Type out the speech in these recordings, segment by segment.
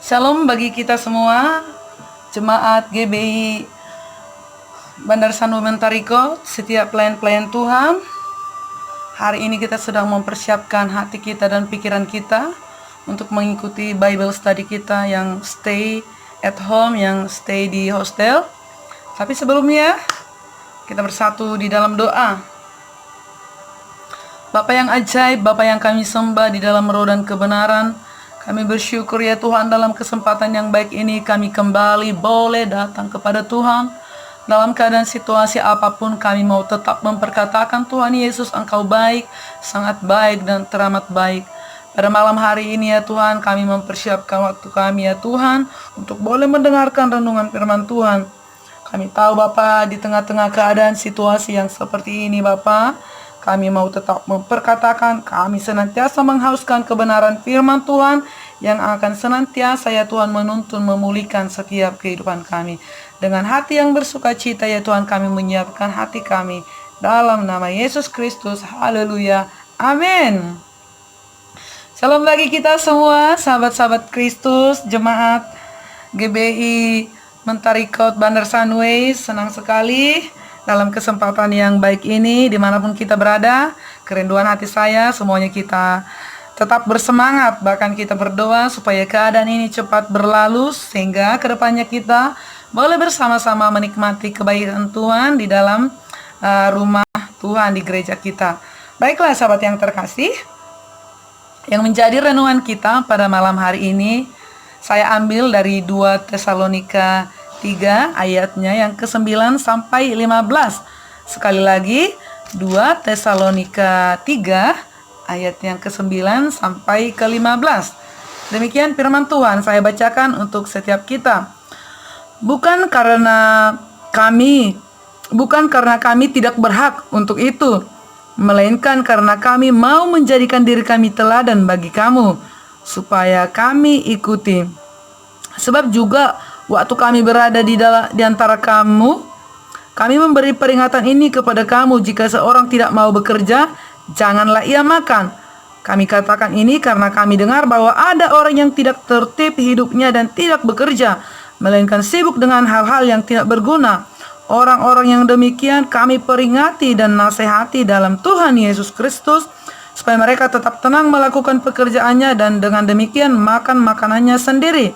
Shalom bagi kita semua, jemaat GBI Bandar Sanur Mentariko, setiap pelayan-pelayan Tuhan. Hari ini kita sedang mempersiapkan hati kita dan pikiran kita untuk mengikuti Bible study kita yang stay at home, yang stay di hostel. Tapi sebelumnya, kita bersatu di dalam doa. Bapa yang ajaib, Bapa yang kami sembah di dalam roh dan kebenaran, kami bersyukur ya Tuhan, dalam kesempatan yang baik ini kami kembali boleh datang kepada Tuhan. Dalam keadaan situasi apapun kami mau tetap memperkatakan Tuhan Yesus, Engkau baik, sangat baik dan teramat baik. Pada malam hari ini ya Tuhan, kami mempersiapkan waktu kami ya Tuhan untuk boleh mendengarkan renungan firman Tuhan. Kami tahu Bapa, di tengah-tengah keadaan situasi yang seperti ini Bapa, kami mau tetap memperkatakan, kami senantiasa menghauskan kebenaran firman Tuhan yang akan senantiasa ya Tuhan menuntun, memulihkan setiap kehidupan kami. Dengan hati yang bersuka cita ya Tuhan, kami menyiapkan hati kami dalam nama Yesus Kristus. Haleluya. Amin. Salam bagi kita semua, sahabat-sahabat Kristus, jemaat GBI Mentarikot Bandar Sunway. Senang sekali dalam kesempatan yang baik ini, dimanapun kita berada, kerinduan hati saya semuanya kita tetap bersemangat, bahkan kita berdoa supaya keadaan ini cepat berlalu, sehingga kedepannya kita boleh bersama-sama menikmati kebaikan Tuhan di dalam rumah Tuhan di gereja kita. Baiklah sahabat yang terkasih, yang menjadi renungan kita pada malam hari ini, saya ambil dari 2 Tesalonika 3 ayatnya yang ke-9 sampai 15. Sekali lagi 2 Tesalonika 3 ayat yang ke-9 sampai ke-15. Demikian firman Tuhan, saya bacakan untuk setiap kita. Bukan karena kami tidak berhak untuk itu, melainkan karena kami mau menjadikan diri kami teladan bagi kamu, supaya kami ikuti. Sebab juga waktu kami berada di antara kamu, kami memberi peringatan ini kepada kamu, jika seorang tidak mau bekerja, janganlah ia makan. Kami katakan ini karena kami dengar bahwa ada orang yang tidak tertib hidupnya dan tidak bekerja, melainkan sibuk dengan hal-hal yang tidak berguna. Orang-orang yang demikian kami peringati dan nasihati dalam Tuhan Yesus Kristus, supaya mereka tetap tenang melakukan pekerjaannya dan dengan demikian makan makanannya sendiri.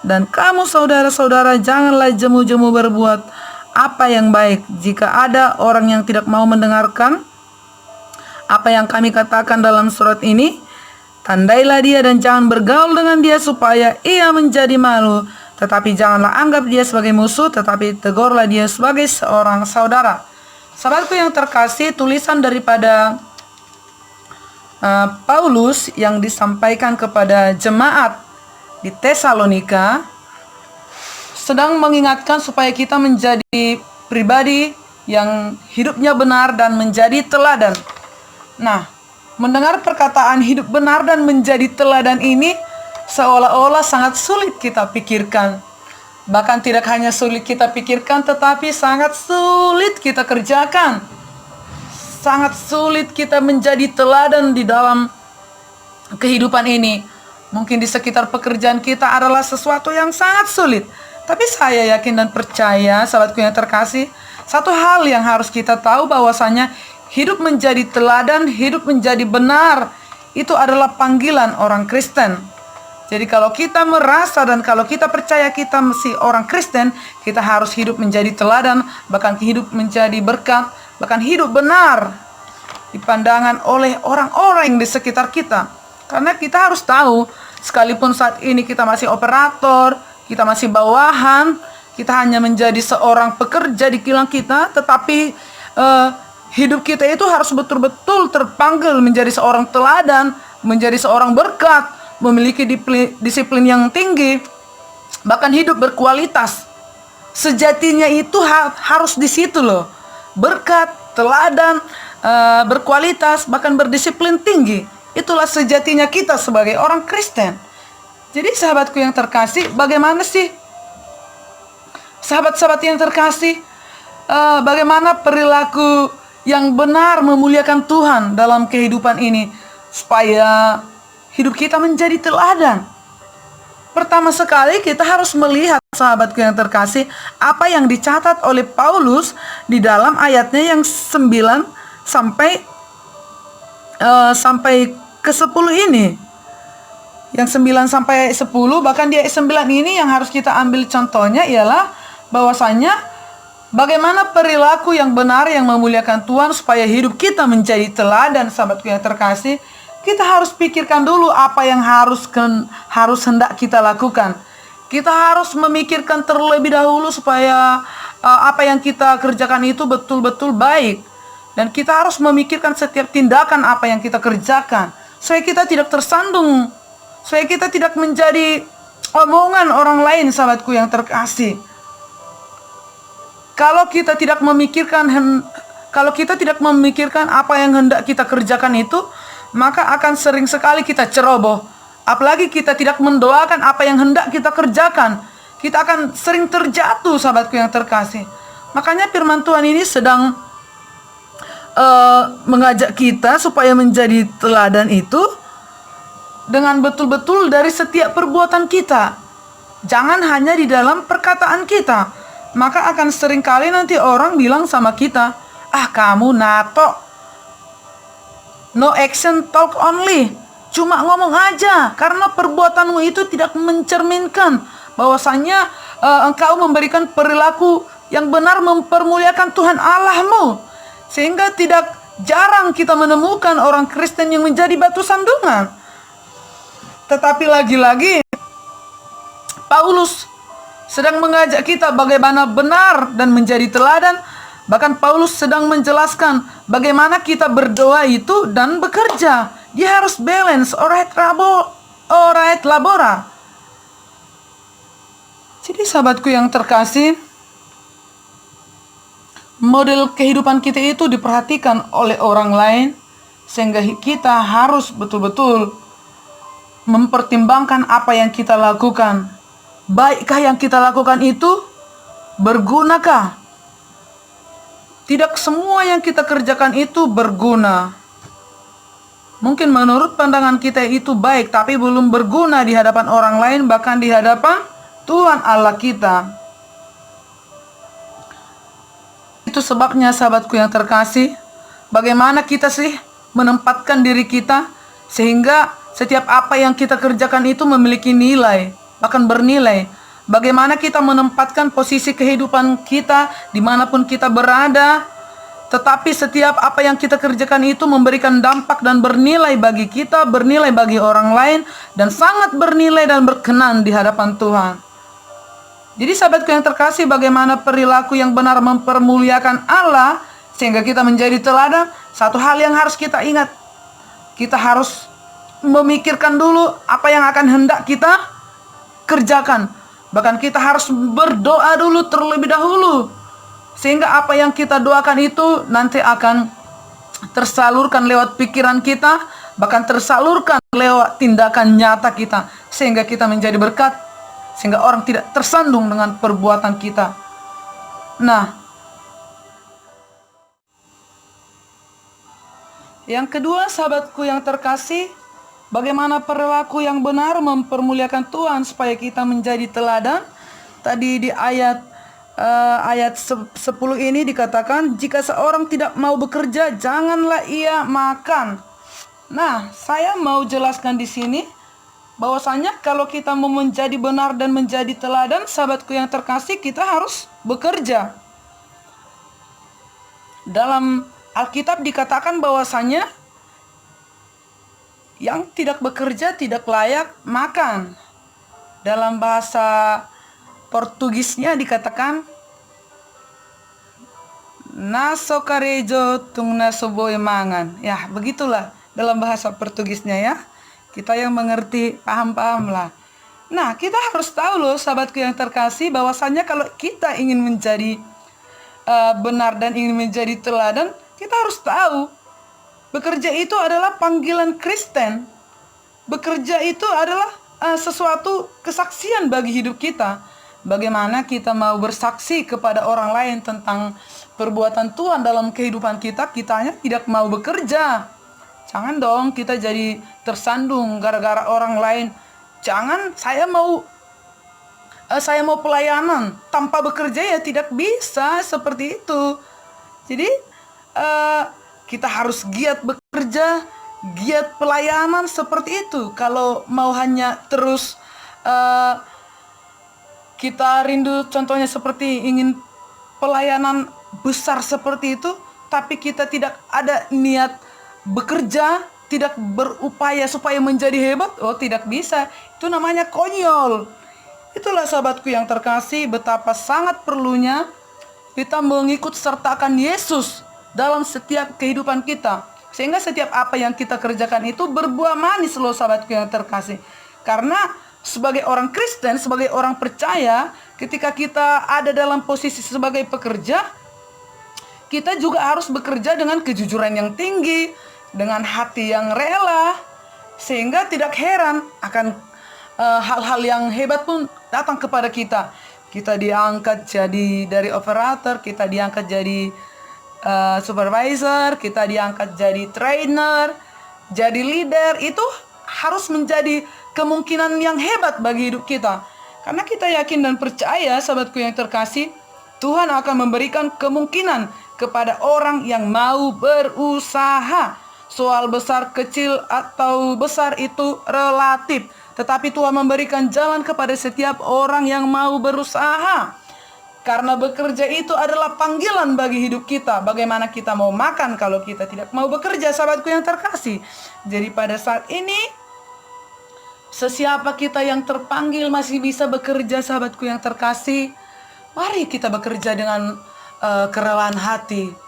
Dan kamu saudara-saudara, janganlah jemu-jemu berbuat apa yang baik. Jika ada orang yang tidak mau mendengarkan apa yang kami katakan dalam surat ini, tandailah dia dan jangan bergaul dengan dia supaya ia menjadi malu. Tetapi janganlah anggap dia sebagai musuh, tetapi tegurlah dia sebagai seorang saudara. Sahabatku yang terkasih, tulisan daripada Paulus yang disampaikan kepada jemaat di Tesalonika sedang mengingatkan supaya kita menjadi pribadi yang hidupnya benar dan menjadi teladan. Nah, mendengar perkataan hidup benar dan menjadi teladan ini seolah-olah sangat sulit kita pikirkan. Bahkan tidak hanya sulit kita pikirkan, tetapi sangat sulit kita kerjakan. Sangat sulit kita menjadi teladan di dalam kehidupan ini. Mungkin di sekitar pekerjaan kita adalah sesuatu yang sangat sulit. Tapi saya yakin dan percaya, sahabatku yang terkasih, satu hal yang harus kita tahu bahwasanya hidup menjadi teladan, hidup menjadi benar, itu adalah panggilan orang Kristen. Jadi kalau kita merasa dan kalau kita percaya kita mesti orang Kristen, kita harus hidup menjadi teladan, bahkan hidup menjadi berkat, bahkan hidup benar dipandangkan oleh orang-orang di sekitar kita. Karena kita harus tahu, sekalipun saat ini kita masih operator, kita masih bawahan, kita hanya menjadi seorang pekerja di kilang kita, tetapi hidup kita itu harus betul-betul terpanggil menjadi seorang teladan, menjadi seorang berkat, memiliki disiplin yang tinggi, bahkan hidup berkualitas. Sejatinya itu harus di situ loh. Berkat, teladan, berkualitas, bahkan berdisiplin tinggi. Itulah sejatinya kita sebagai orang Kristen. Jadi sahabatku yang terkasih, bagaimana sih sahabat-sahabat yang terkasih, bagaimana perilaku yang benar memuliakan Tuhan dalam kehidupan ini, supaya hidup kita menjadi teladan. Pertama sekali kita harus melihat, sahabatku yang terkasih, apa yang dicatat oleh Paulus di dalam ayatnya yang 9 sampai ke 10 ini. Yang 9 sampai 10, bahkan di ayat 9 ini yang harus kita ambil contohnya ialah bahwasanya bagaimana perilaku yang benar yang memuliakan Tuhan supaya hidup kita menjadi teladan. Sahabatku yang terkasih, kita harus pikirkan dulu apa yang harus hendak kita lakukan. Kita harus memikirkan terlebih dahulu supaya apa yang kita kerjakan itu betul-betul baik. Dan kita harus memikirkan setiap tindakan apa yang kita kerjakan, supaya kita tidak tersandung, supaya kita tidak menjadi omongan orang lain, sahabatku yang terkasih. Kalau kita tidak memikirkan apa yang hendak kita kerjakan itu, maka akan sering sekali kita ceroboh. Apalagi kita tidak mendoakan apa yang hendak kita kerjakan, kita akan sering terjatuh, sahabatku yang terkasih. Makanya firman Tuhan ini sedang mengajak kita supaya menjadi teladan itu dengan betul-betul dari setiap perbuatan kita. Jangan hanya di dalam perkataan kita. Maka akan seringkali nanti orang bilang sama kita, "Ah, kamu nato. No action, talk only." Cuma ngomong aja, karena perbuatanmu itu tidak mencerminkan bahwasanya engkau memberikan perilaku yang benar mempermuliakan Tuhan Allahmu. Sehingga tidak jarang kita menemukan orang Kristen yang menjadi batu sandungan. Tetapi lagi-lagi Paulus sedang mengajak kita bagaimana benar dan menjadi teladan. Bahkan Paulus sedang menjelaskan bagaimana kita berdoa itu dan bekerja. Dia harus balance, orait labora. Jadi sahabatku yang terkasih, model kehidupan kita itu diperhatikan oleh orang lain, sehingga kita harus betul-betul mempertimbangkan apa yang kita lakukan. Baikkah yang kita lakukan itu? Bergunakah? Tidak semua yang kita kerjakan itu berguna. Mungkin menurut pandangan kita itu baik, tapi belum berguna di hadapan orang lain, bahkan di hadapan Tuhan Allah kita. Itu sebabnya, sahabatku yang terkasih, bagaimana kita sih menempatkan diri kita sehingga setiap apa yang kita kerjakan itu memiliki nilai, bahkan bernilai. Bagaimana kita menempatkan posisi kehidupan kita dimanapun kita berada, tetapi setiap apa yang kita kerjakan itu memberikan dampak dan bernilai bagi kita, bernilai bagi orang lain, dan sangat bernilai dan berkenan di hadapan Tuhan. Jadi sahabatku yang terkasih, bagaimana perilaku yang benar mempermuliakan Allah sehingga kita menjadi teladan. Satu hal yang harus kita ingat, kita harus memikirkan dulu apa yang akan hendak kita kerjakan. Bahkan kita harus berdoa dulu terlebih dahulu, sehingga apa yang kita doakan itu nanti akan tersalurkan lewat pikiran kita, bahkan tersalurkan lewat tindakan nyata kita, sehingga kita menjadi berkat, sehingga orang tidak tersandung dengan perbuatan kita. Nah, yang kedua, sahabatku yang terkasih, bagaimana perilaku yang benar mempermuliakan Tuhan supaya kita menjadi teladan. Tadi di ayat 10 ini dikatakan, jika seorang tidak mau bekerja, janganlah ia makan. Nah, saya mau jelaskan di sini bahwasanya kalau kita mau menjadi benar dan menjadi teladan, sahabatku yang terkasih, kita harus bekerja. Dalam Alkitab dikatakan bahwasanya yang tidak bekerja tidak layak makan. Dalam bahasa Portugisnya dikatakan naso carejo tung naso boy mangan. Ya, begitulah dalam bahasa Portugisnya ya. Kita yang mengerti paham-paham lah. Nah, kita harus tahu loh, sahabatku yang terkasih, bahwasanya kalau kita ingin menjadi benar dan ingin menjadi teladan, kita harus tahu bekerja itu adalah panggilan Kristen. Bekerja itu adalah sesuatu kesaksian bagi hidup kita. Bagaimana kita mau bersaksi kepada orang lain tentang perbuatan Tuhan dalam kehidupan kita, kitanya tidak mau bekerja. Jangan dong kita jadi tersandung gara-gara orang lain Jangan saya mau pelayanan tanpa bekerja, ya tidak bisa seperti itu. Jadi kita harus giat bekerja, giat pelayanan seperti itu. Kalau mau hanya terus kita rindu, contohnya seperti ingin pelayanan besar seperti itu, tapi kita tidak ada niat bekerja, tidak berupaya supaya menjadi hebat, tidak bisa. Itu namanya konyol. Itulah sahabatku yang terkasih, betapa sangat perlunya kita mengikut sertakan Yesus dalam setiap kehidupan kita. Sehingga setiap apa yang kita kerjakan itu berbuah manis loh sahabatku yang terkasih. Karena sebagai orang Kristen, sebagai orang percaya, ketika kita ada dalam posisi sebagai pekerja, kita juga harus bekerja dengan kejujuran yang tinggi, dengan hati yang rela, sehingga tidak heran akan hal-hal yang hebat pun datang kepada kita. Kita diangkat jadi dari operator, kita diangkat jadi supervisor, kita diangkat jadi trainer, jadi leader. Itu harus menjadi kemungkinan yang hebat bagi hidup kita. Karena kita yakin dan percaya, sahabatku yang terkasih, Tuhan akan memberikan kemungkinan kepada orang yang mau berusaha. Soal besar, kecil, atau besar itu relatif. Tetapi Tuhan memberikan jalan kepada setiap orang yang mau berusaha. Karena bekerja itu adalah panggilan bagi hidup kita. Bagaimana kita mau makan kalau kita tidak mau bekerja, sahabatku yang terkasih. Jadi pada saat ini, sesiapa kita yang terpanggil masih bisa bekerja, sahabatku yang terkasih. Mari kita bekerja dengan kerelaan hati.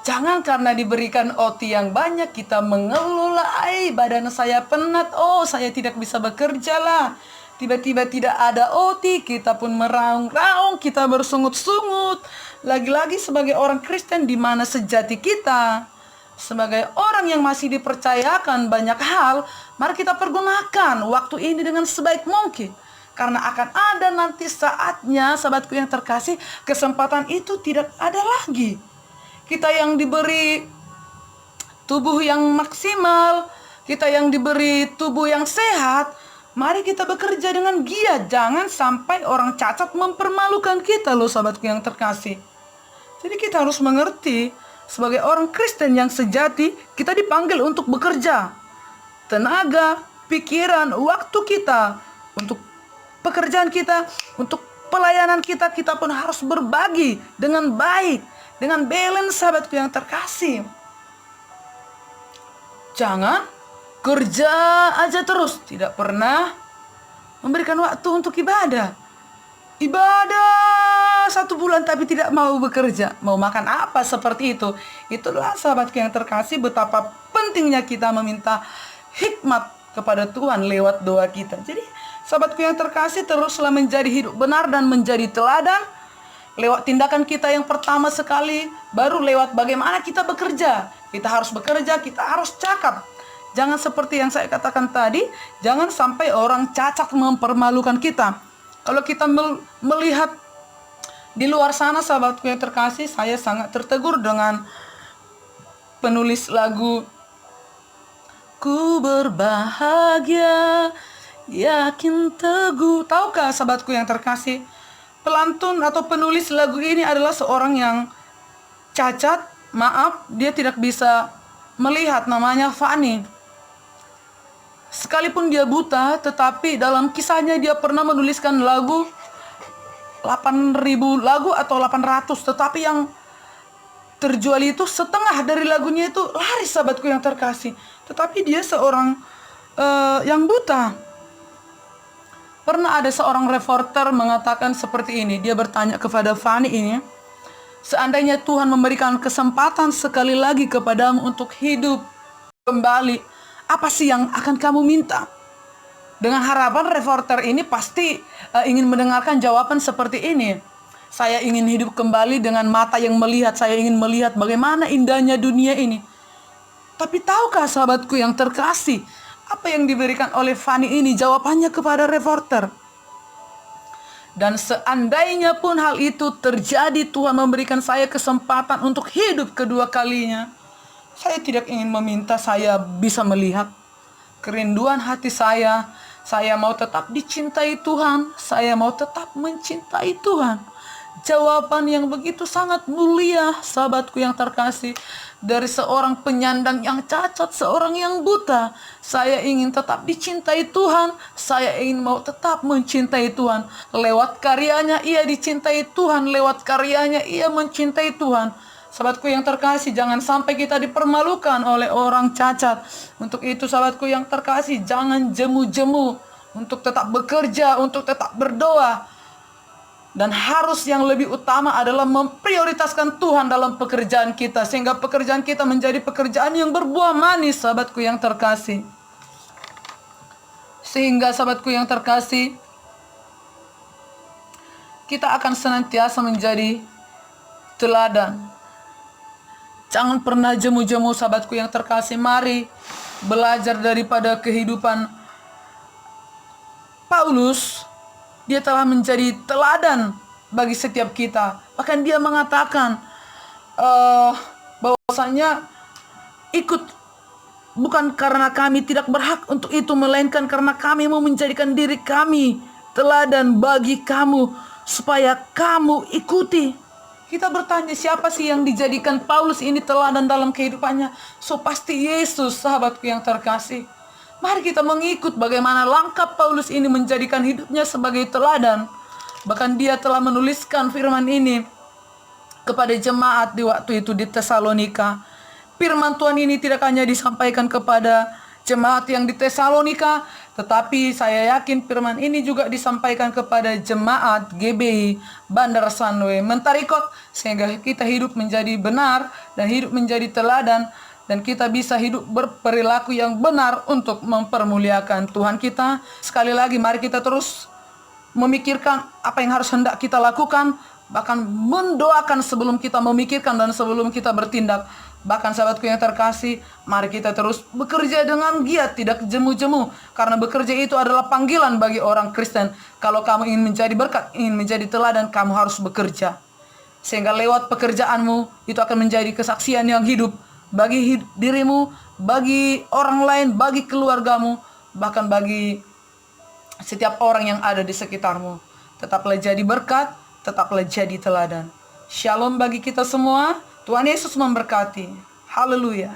Jangan karena diberikan OT yang banyak kita mengeluh lah, badan saya penat, saya tidak bisa bekerja lah. Tiba-tiba tidak ada OT, kita pun meraung-raung, kita bersungut-sungut. Lagi-lagi sebagai orang Kristen, di mana sejati kita sebagai orang yang masih dipercayakan banyak hal, mari kita pergunakan waktu ini dengan sebaik mungkin. Karena akan ada nanti saatnya, sahabatku yang terkasih, kesempatan itu tidak ada lagi. Kita yang diberi tubuh yang maksimal, kita yang diberi tubuh yang sehat, mari kita bekerja dengan giat. Jangan sampai orang cacat mempermalukan kita loh, sahabatku yang terkasih. Jadi kita harus mengerti, sebagai orang Kristen yang sejati, kita dipanggil untuk bekerja. Tenaga, pikiran, waktu kita, untuk pekerjaan kita, untuk pelayanan kita, kita pun harus berbagi dengan baik, dengan balance, sahabatku yang terkasih. Jangan kerja aja terus, tidak pernah memberikan waktu untuk ibadah. Ibadah 1 bulan tapi tidak mau bekerja. Mau makan apa seperti itu? Itulah sahabatku yang terkasih, betapa pentingnya kita meminta hikmat kepada Tuhan lewat doa kita. Jadi sahabatku yang terkasih, teruslah menjadi hidup benar dan menjadi teladan lewat tindakan kita yang pertama sekali, baru lewat bagaimana kita bekerja. Kita harus bekerja, kita harus cakap. Jangan seperti yang saya katakan tadi, jangan sampai orang cacat mempermalukan kita. Kalau kita melihat di luar sana, sahabatku yang terkasih, saya sangat tertegur dengan penulis lagu Ku Berbahagia, Yakin Teguh. Tahukah sahabatku yang terkasih, pelantun atau penulis lagu ini adalah seorang yang cacat, dia tidak bisa melihat, namanya Fani. Sekalipun dia buta, tetapi dalam kisahnya dia pernah menuliskan lagu 8.000 lagu atau 800, tetapi yang terjual itu setengah dari lagunya itu laris, sahabatku yang terkasih. Tetapi dia seorang yang buta. Pernah ada seorang reporter mengatakan seperti ini. Dia bertanya kepada Fani ini, seandainya Tuhan memberikan kesempatan sekali lagi kepadamu untuk hidup kembali, apa sih yang akan kamu minta? Dengan harapan reporter ini pasti ingin mendengarkan jawaban seperti ini. Saya ingin hidup kembali dengan mata yang melihat. Saya ingin melihat bagaimana indahnya dunia ini. Tapi tahukah sahabatku yang terkasih, apa yang diberikan oleh Fani ini? Jawabannya kepada reporter. Dan seandainya pun hal itu terjadi, Tuhan memberikan saya kesempatan untuk hidup kedua kalinya, saya tidak ingin meminta saya bisa melihat. Kerinduan hati saya Saya mau tetap dicintai Tuhan. Saya mau tetap mencintai Tuhan. Jawaban yang begitu sangat mulia, sahabatku yang terkasih, dari seorang penyandang yang cacat, seorang yang buta. Saya ingin tetap dicintai Tuhan. Saya ingin mau tetap mencintai Tuhan. Lewat karyanya ia dicintai Tuhan. Lewat karyanya ia mencintai Tuhan. Sahabatku yang terkasih, jangan sampai kita dipermalukan oleh orang cacat. Untuk itu sahabatku yang terkasih, jangan jemu-jemu untuk tetap bekerja, untuk tetap berdoa. Dan harus yang lebih utama adalah memprioritaskan Tuhan dalam pekerjaan kita, sehingga pekerjaan kita menjadi pekerjaan yang berbuah manis, sahabatku yang terkasih. Sehingga sahabatku yang terkasih, kita akan senantiasa menjadi teladan. Jangan pernah jemu-jemu, sahabatku yang terkasih. Mari belajar daripada kehidupan Paulus. Dia telah menjadi teladan bagi setiap kita. Bahkan dia mengatakan bahwasanya ikut bukan karena kami tidak berhak untuk itu, melainkan karena kami mau menjadikan diri kami teladan bagi kamu, supaya kamu ikuti. Kita bertanya, siapa sih yang dijadikan Paulus ini teladan dalam kehidupannya? So pasti Yesus, sahabatku yang terkasih. Mari kita mengikut bagaimana langkah Paulus ini menjadikan hidupnya sebagai teladan. Bahkan dia telah menuliskan firman ini kepada jemaat di waktu itu di Tesalonika. Firman Tuhan ini tidak hanya disampaikan kepada jemaat yang di Tesalonika, tetapi saya yakin firman ini juga disampaikan kepada jemaat GBI Bandar Sanwe Mentarikot, sehingga kita hidup menjadi benar dan hidup menjadi teladan. Dan kita bisa hidup berperilaku yang benar untuk mempermuliakan Tuhan kita. Sekali lagi, mari kita terus memikirkan apa yang harus hendak kita lakukan. Bahkan mendoakan sebelum kita memikirkan dan sebelum kita bertindak. Bahkan sahabatku yang terkasih, mari kita terus bekerja dengan giat, tidak jemu-jemu. Karena bekerja itu adalah panggilan bagi orang Kristen. Kalau kamu ingin menjadi berkat, ingin menjadi teladan, kamu harus bekerja. Sehingga lewat pekerjaanmu, itu akan menjadi kesaksian yang hidup bagi dirimu, bagi orang lain, bagi keluargamu, bahkan bagi setiap orang yang ada di sekitarmu. Tetaplah jadi berkat, tetaplah jadi teladan. Shalom bagi kita semua. Tuhan Yesus memberkati. Haleluya.